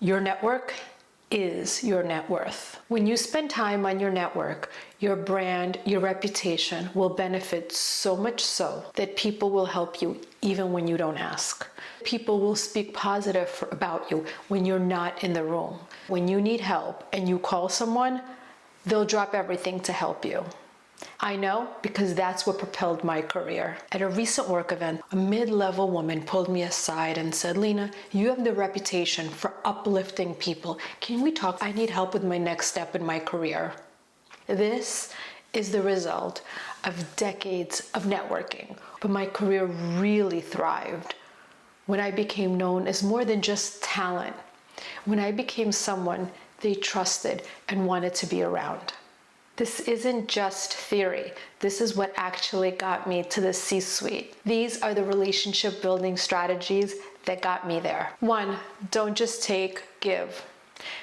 Your network is your net worth. When you spend time on your network, your brand, your reputation will benefit so much so that people will help you even when you don't ask. People will speak positive about you when you're not in the room. When you need help and you call someone, they'll drop everything to help you. I know because that's what propelled my career. At a recent work event, a mid-level woman pulled me aside and said, "Lina, you have the reputation for uplifting people. Can we talk? I need help with my next step in my career." This is the result of decades of networking, but my career really thrived when I became known as more than just talent, when I became someone they trusted and wanted to be around. This isn't just theory. This is what actually got me to the C-suite. These are the relationship building strategies that got me there. 1, don't just take, give.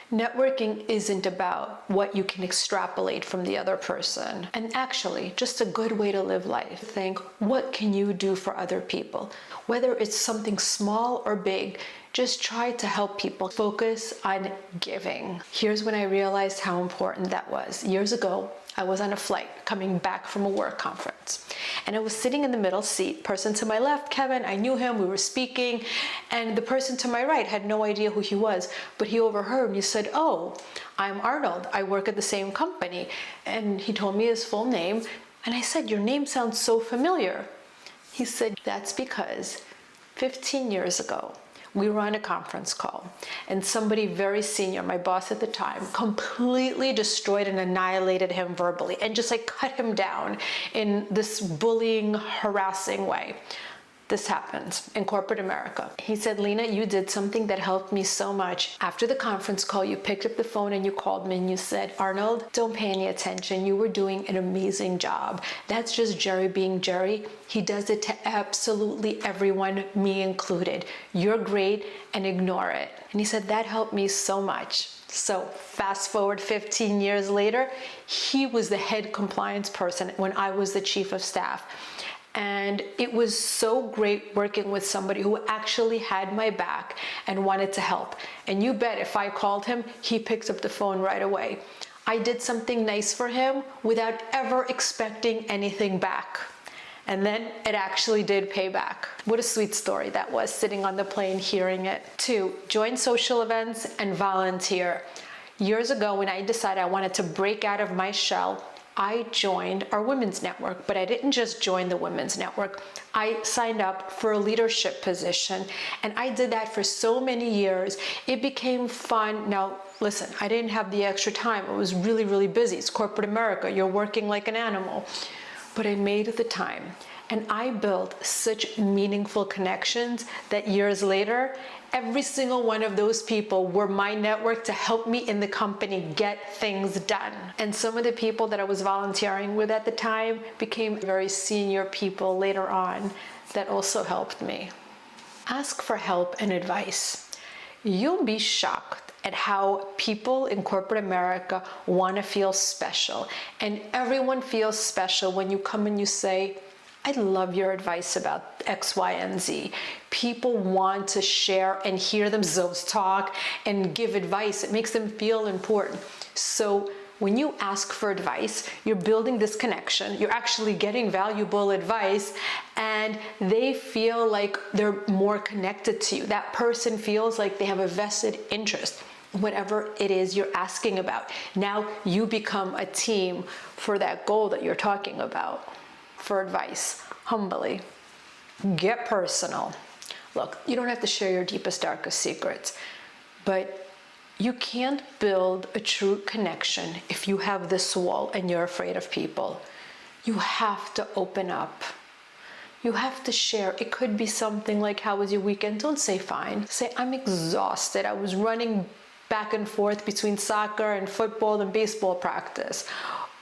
Networking isn't about what you can extrapolate from the other person. And actually, just a good way to live life. Think, what can you do for other people? Whether it's something small or big, just try to help people. Focus on giving. Here's when I realized how important that was. Years ago, I was on a flight coming back from a work conference, and I was sitting in the middle seat. Person to my left, Kevin, I knew him, we were speaking, and the person to my right had no idea who he was, but he overheard and he said, "Oh, I'm Arnold, I work at the same company." And he told me his full name, and I said, "Your name sounds so familiar." He said, "That's because 15 years ago, we were on a conference call and somebody very senior, my boss at the time, completely destroyed and annihilated him verbally and just like cut him down in this bullying, harassing way." This happens in corporate America. He said, "Lina, you did something that helped me so much. After the conference call, you picked up the phone and you called me and you said, 'Arnold, don't pay any attention. You were doing an amazing job. That's just Jerry being Jerry. He does it to absolutely everyone, me included. You're great and ignore it.'" And he said, "That helped me so much." So fast forward 15 years later, he was the head compliance person when I was the chief of staff. And it was so great working with somebody who actually had my back and wanted to help. And you bet if I called him, he picked up the phone right away. I did something nice for him without ever expecting anything back. And then it actually did pay back. What a sweet story that was, sitting on the plane hearing it. 2, join social events and volunteer. Years ago, when I decided I wanted to break out of my shell, I joined our women's network, but I didn't just join the women's network. I signed up for a leadership position, and I did that for so many years. It became fun. Now, listen, I didn't have the extra time. It was really, really busy. It's corporate America. You're working like an animal. But I made the time, and I built such meaningful connections that years later, every single one of those people were my network to help me in the company get things done. And some of the people that I was volunteering with at the time became very senior people later on that also helped me. Ask for help and advice. You'll be shocked at how people in corporate America want to feel special. And everyone feels special when you come and you say, "I love your advice about X, Y, and Z." People want to share and hear themselves talk and give advice. It makes them feel important. So when you ask for advice, you're building this connection. You're actually getting valuable advice, and they feel like they're more connected to you. That person feels like they have a vested interest in whatever it is you're asking about. Now you become a team for that goal that you're talking about. For advice, humbly, get personal. Look, you don't have to share your deepest, darkest secrets, but you can't build a true connection if you have this wall and you're afraid of people. You have to open up. You have to share. It could be something like, "How was your weekend?" Don't say fine. Say, "I'm exhausted. I was running back and forth between soccer and football and baseball practice."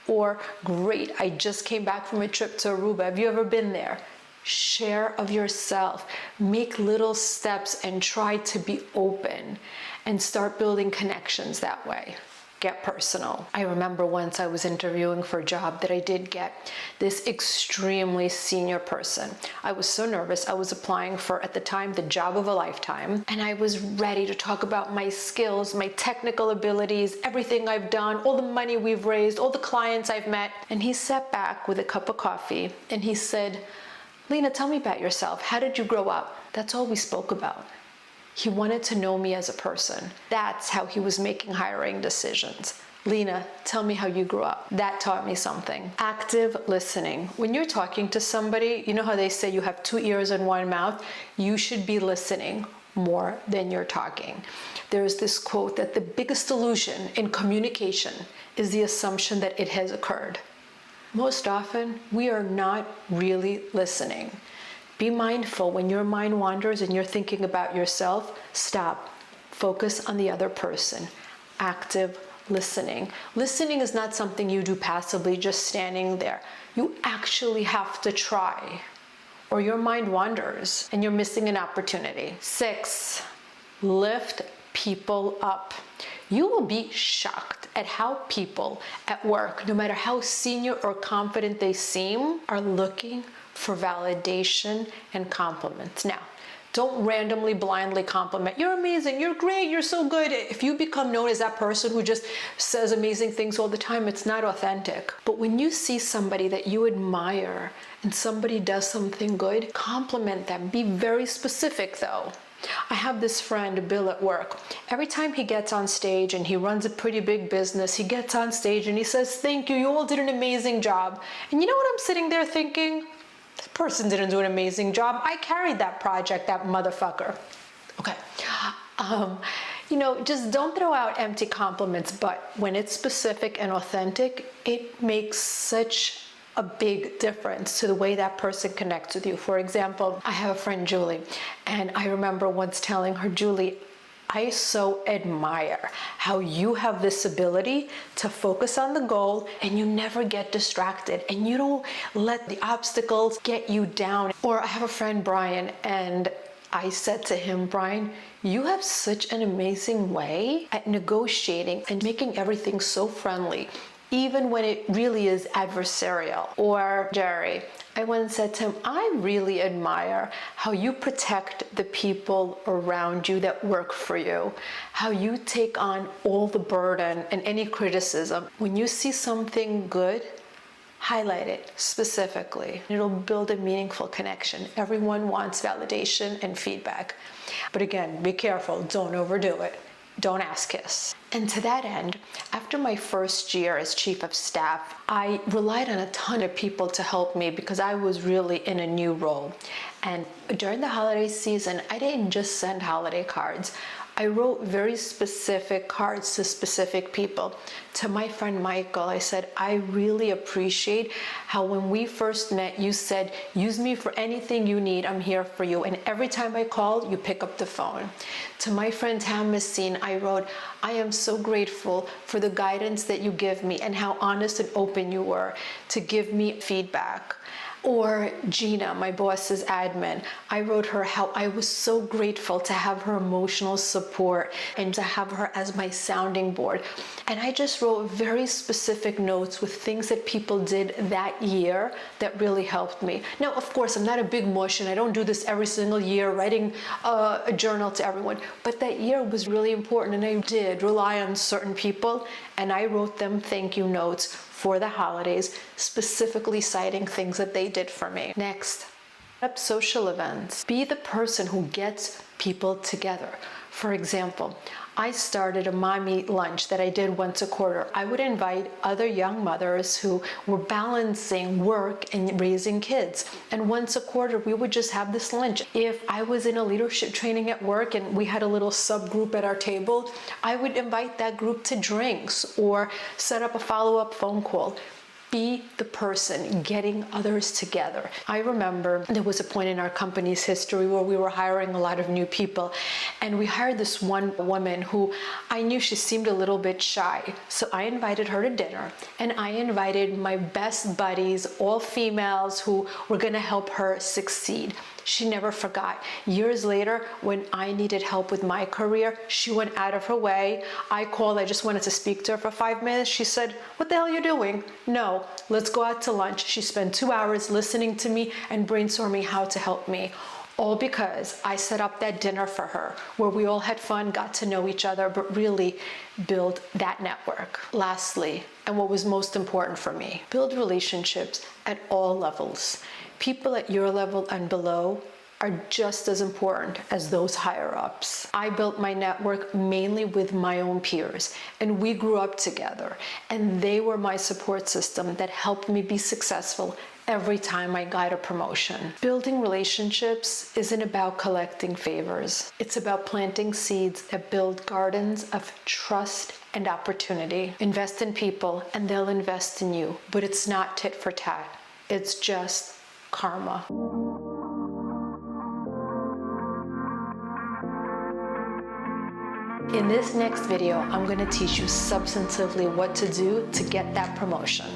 Or, "Great, I just came back from a trip to Aruba. Have you ever been there?" Share of yourself. Make little steps and try to be open and start building connections that way. get personal. I remember once I was interviewing for a job that I did get, this extremely senior person. I was so nervous. I was applying for, at the time, the job of a lifetime, and I was ready to talk about my skills, my technical abilities, everything I've done, all the money we've raised, all the clients I've met. And he sat back with a cup of coffee and he said, "Lina, tell me about yourself. How did you grow up?" That's all we spoke about. He wanted to know me as a person. That's how he was making hiring decisions. "Lina, tell me how you grew up." That taught me something. Active listening. When you're talking to somebody, you know how they say you have 2 ears and 1 mouth? You should be listening more than you're talking. There's this quote that the biggest illusion in communication is the assumption that it has occurred. Most often, we are not really listening. Be mindful when your mind wanders and you're thinking about yourself. Stop. Focus on the other person. Active listening. Listening is not something you do passively, just standing there. You actually have to try, or your mind wanders and you're missing an opportunity. 6, lift people up. You will be shocked at how people at work, no matter how senior or confident they seem, are looking for validation and compliments. Now, don't randomly, blindly compliment. "You're amazing, you're great, you're so good." If you become known as that person who just says amazing things all the time, it's not authentic. But when you see somebody that you admire and somebody does something good, compliment them. Be very specific though. I have this friend, Bill, at work. Every time he gets on stage, and he runs a pretty big business, he gets on stage and he says, "Thank you, you all did an amazing job." And you know what I'm sitting there thinking? That person didn't do an amazing job. I carried that project, that motherfucker. Okay. Just don't throw out empty compliments, but when it's specific and authentic, it makes such a big difference to the way that person connects with you. For example, I have a friend, Julie, and I remember once telling her, "Julie, I so admire how you have this ability to focus on the goal and you never get distracted and you don't let the obstacles get you down." Or I have a friend, Brian, and I said to him, "Brian, you have such an amazing way at negotiating and making everything so friendly, even when it really is adversarial." Or Jerry, I once said to him, "I really admire how you protect the people around you that work for you, how you take on all the burden and any criticism. When you see something good, highlight it specifically. It'll build a meaningful connection." Everyone wants validation and feedback. But again, be careful, don't overdo it. Don't ask kiss. And to that end, after my first year as chief of staff, I relied on a ton of people to help me because I was really in a new role. And during the holiday season, I didn't just send holiday cards. I wrote very specific cards to specific people. To my friend Michael, I said, "I really appreciate how when we first met, you said, 'Use me for anything you need, I'm here for you.' And every time I called, you pick up the phone." To my friend Thomasine, I wrote, "I am so grateful for the guidance that you give me and how honest and open you were to give me feedback." Or Gina, my boss's admin, I wrote her how I was so grateful to have her emotional support and to have her as my sounding board. And I just wrote very specific notes with things that people did that year that really helped me. Now, of course, I'm not a big mush and I don't do this every single year, writing a journal to everyone. But that year was really important and I did rely on certain people and I wrote them thank you notes for the holidays, specifically citing things that they did for me. Next, set up social events. Be the person who gets people together. For example, I started a mommy lunch that I did once a quarter. I would invite other young mothers who were balancing work and raising kids. And once a quarter, we would just have this lunch. If I was in a leadership training at work and we had a little subgroup at our table, I would invite that group to drinks or set up a follow-up phone call. Be the person getting others together. I remember there was a point in our company's history where we were hiring a lot of new people, and we hired this one woman who I knew she seemed a little bit shy. So I invited her to dinner, and I invited my best buddies, all females, who were gonna help her succeed. She never forgot. Years later, when I needed help with my career, she went out of her way. I called, I just wanted to speak to her for 5 minutes. She said, "What the hell are you doing?" "No, let's go out to lunch." She spent 2 hours listening to me and brainstorming how to help me. All because I set up that dinner for her where we all had fun, got to know each other, but really build that network. Lastly, and what was most important for me, build relationships at all levels. People at your level and below are just as important as those higher ups. I built my network mainly with my own peers, and we grew up together, and they were my support system that helped me be successful every time I got a promotion. Building relationships isn't about collecting favors. It's about planting seeds that build gardens of trust and opportunity. Invest in people and they'll invest in you, but it's not tit for tat. It's just karma. In this next video, I'm going to teach you substantively what to do to get that promotion.